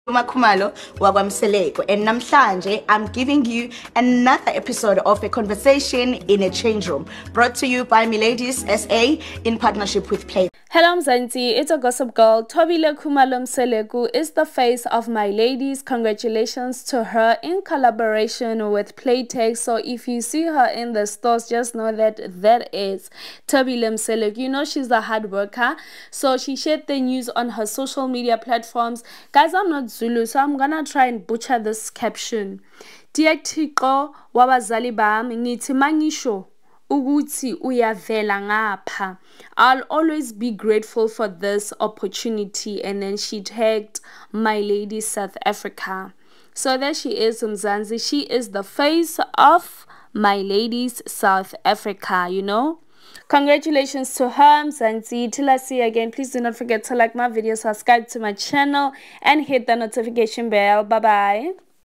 Makhumalo Mseleku, and namhlanje I'm giving you another episode of A Conversation in a Change Room, brought to you by Miladies SA in partnership with Play. Hello Mzansi, it's a gossip girl. Thobile Mseleku is the face of My Ladies. Congratulations to her in collaboration with Playtex. So if you see her in the stores, just know that that is Thobile Mseleku. You know she's a hard worker. So she shared the news on her social media platforms. Guys, I'm not Zulu, so I'm gonna try and butcher this caption. Diatiko wabazali bami ngithi mangisho ukuthi uyavela ngapha. I'll always be grateful for this opportunity. And then she tagged My Lady South Africa. So there she is, Mzansi. She is the face of My Ladies South Africa, you know. Congratulations to her, Mzansi. Till I see you again, please do not forget to like my video, subscribe to my channel, and hit the notification bell. Bye bye.